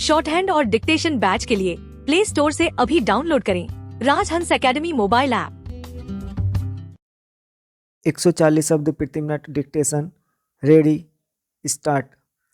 Short hand और dictation batch के लिए प्ले स्टोर से अभी डाउनलोड करें राजहंस एकेडमी मोबाइल ऐप। 140 शब्द प्रति मिनट डिक्टेशन रेडी स्टार्ट।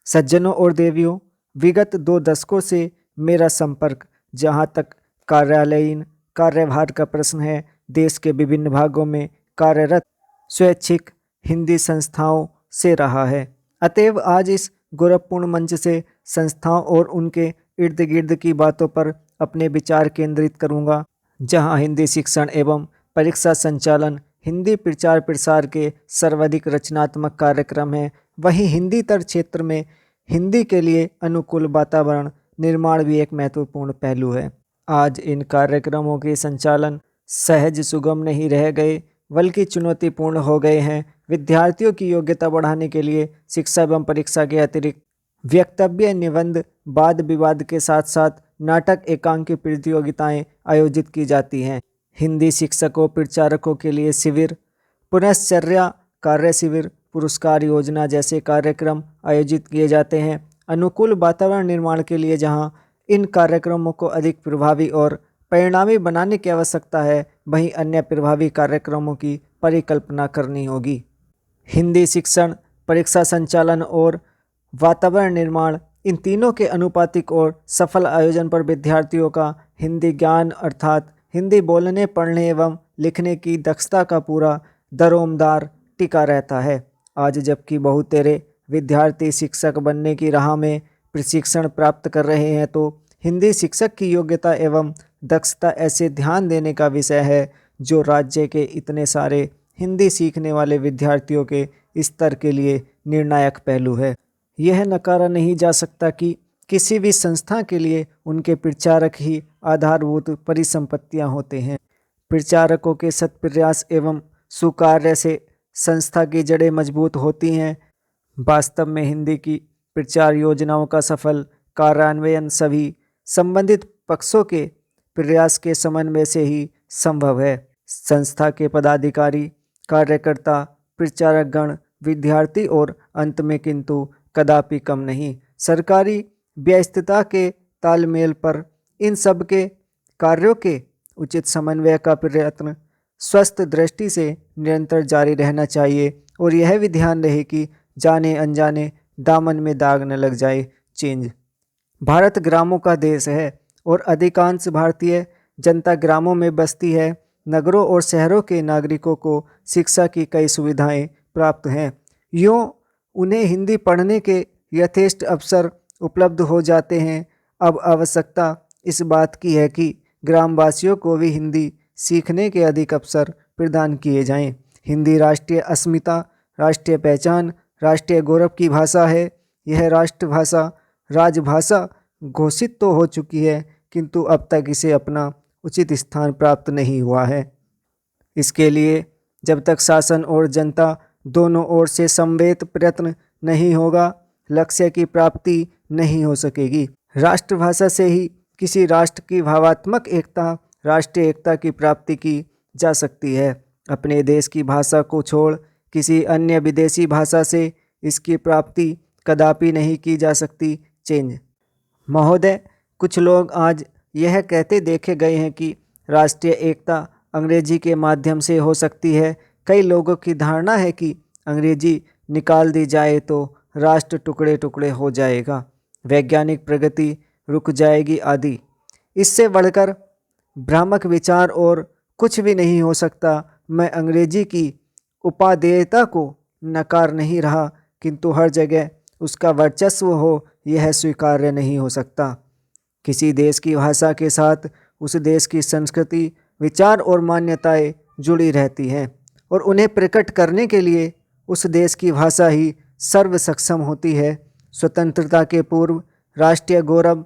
सज्जनों और देवियों, विगत 2 दशकों से मेरा संपर्क जहां तक कार्यालयीन कार्यभार का प्रश्न है, देश के विभिन्न भागों में कार्यरत स्वैच्छिक हिंदी संस्थाओं से रहा है। अतएव आज इस गौरवपूर्ण मंच से संस्थाओं और उनके इर्द गिर्द की बातों पर अपने विचार केंद्रित करूंगा, जहां हिंदी शिक्षण एवं परीक्षा संचालन हिंदी प्रचार प्रसार के सर्वाधिक रचनात्मक कार्यक्रम है, वहीं हिंदीतर क्षेत्र में हिंदी के लिए अनुकूल वातावरण निर्माण भी एक महत्वपूर्ण पहलू है। आज इन कार्यक्रमों के संचालन सहज सुगम नहीं रह गए, बल्कि चुनौतीपूर्ण हो गए हैं। विद्यार्थियों की योग्यता बढ़ाने के लिए शिक्षा एवं परीक्षा के अतिरिक्त वक्तव्य, निबंध, वाद विवाद के साथ साथ नाटक, एकांकी प्रतियोगिताएं आयोजित की जाती हैं। हिंदी शिक्षकों प्रचारकों के लिए शिविर, पुनश्चर्या कार्य शिविर, पुरस्कार योजना जैसे कार्यक्रम आयोजित किए जाते हैं। अनुकूल वातावरण निर्माण के लिए जहां इन कार्यक्रमों को अधिक प्रभावी और परिणामी बनाने की आवश्यकता है, वहीं अन्य प्रभावी कार्यक्रमों की परिकल्पना करनी होगी। हिंदी शिक्षण, परीक्षा संचालन और वातावरण निर्माण, इन तीनों के अनुपातिक और सफल आयोजन पर विद्यार्थियों का हिंदी ज्ञान अर्थात हिंदी बोलने, पढ़ने एवं लिखने की दक्षता का पूरा दरोमदार टिका रहता है। आज जबकि बहुतेरे विद्यार्थी शिक्षक बनने की राह में प्रशिक्षण प्राप्त कर रहे हैं, तो हिंदी शिक्षक की योग्यता एवं दक्षता ऐसे ध्यान देने का विषय है, जो राज्य के इतने सारे हिंदी सीखने वाले विद्यार्थियों के स्तर के लिए निर्णायक पहलू है। यह नकारा नहीं जा सकता कि किसी भी संस्था के लिए उनके प्रचारक ही आधारभूत परिसंपत्तियां होते हैं। प्रचारकों के सत्प्रयास एवं सुकार्य से संस्था की जड़ें मजबूत होती हैं। वास्तव में हिंदी की प्रचार योजनाओं का सफल कार्यान्वयन सभी संबंधित पक्षों के प्रयास के समन्वय से ही संभव है। संस्था के पदाधिकारी, कार्यकर्ता, प्रचारकगण, विद्यार्थी और अंत में किंतु कदापि कम नहीं सरकारी व्यस्तता के तालमेल पर इन सब के कार्यों के उचित समन्वय का प्रयत्न स्वस्थ दृष्टि से निरंतर जारी रहना चाहिए, और यह भी ध्यान रहे कि जाने अनजाने दामन में दाग न लग जाए। चेंज। भारत ग्रामों का देश है और अधिकांश भारतीय जनता ग्रामों में बसती है। नगरों और शहरों के नागरिकों को शिक्षा की कई सुविधाएं प्राप्त हैं। यूँ उन्हें हिंदी पढ़ने के यथेष्ट अवसर उपलब्ध हो जाते हैं। अब आवश्यकता इस बात की है कि ग्रामवासियों को भी हिंदी सीखने के अधिक अवसर प्रदान किए जाएं। हिंदी राष्ट्रीय अस्मिता, राष्ट्रीय पहचान, राष्ट्रीय गौरव की भाषा है। यह राष्ट्रभाषा, राजभाषा घोषित तो हो चुकी है, किंतु अब तक इसे अपना उचित स्थान प्राप्त नहीं हुआ है। इसके लिए जब तक शासन और जनता दोनों ओर से समवेत प्रयत्न नहीं होगा, लक्ष्य की प्राप्ति नहीं हो सकेगी। राष्ट्रभाषा से ही किसी राष्ट्र की भावात्मक एकता, राष्ट्रीय एकता की प्राप्ति की जा सकती है। अपने देश की भाषा को छोड़ किसी अन्य विदेशी भाषा से इसकी प्राप्ति कदापि नहीं की जा सकती। चेंज। महोदय, कुछ लोग आज यह कहते देखे गए हैं कि राष्ट्रीय एकता अंग्रेजी के माध्यम से हो सकती है। कई लोगों की धारणा है कि अंग्रेजी निकाल दी जाए तो राष्ट्र टुकड़े टुकड़े हो जाएगा, वैज्ञानिक प्रगति रुक जाएगी आदि। इससे बढ़कर भ्रामक विचार और कुछ भी नहीं हो सकता। मैं अंग्रेजी की उपादेयता को नकार नहीं रहा, किंतु हर जगह उसका वर्चस्व हो यह स्वीकार्य नहीं हो सकता। किसी देश की भाषा के साथ उस देश की संस्कृति, विचार और मान्यताएं जुड़ी रहती हैं, और उन्हें प्रकट करने के लिए उस देश की भाषा ही सर्व सक्षम होती है। स्वतंत्रता के पूर्व राष्ट्रीय गौरव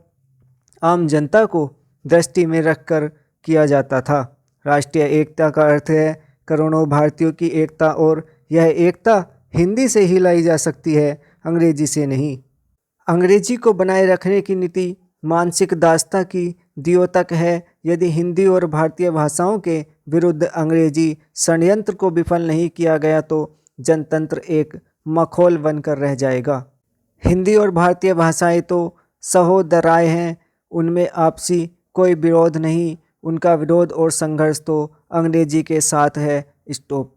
आम जनता को दृष्टि में रखकर किया जाता था। राष्ट्रीय एकता का अर्थ है करोड़ों भारतीयों की एकता, और यह एकता हिंदी से ही लाई जा सकती है, अंग्रेजी से नहीं। अंग्रेजी को बनाए रखने की नीति मानसिक दासता की द्योतक है। यदि हिंदी और भारतीय भाषाओं के विरुद्ध अंग्रेजी षड्यंत्र को विफल नहीं किया गया, तो जनतंत्र एक मखौल बनकर रह जाएगा। हिंदी और भारतीय भाषाएं तो सहोदराएं हैं, उनमें आपसी कोई विरोध नहीं, उनका विरोध और संघर्ष तो अंग्रेजी के साथ है। स्टॉप।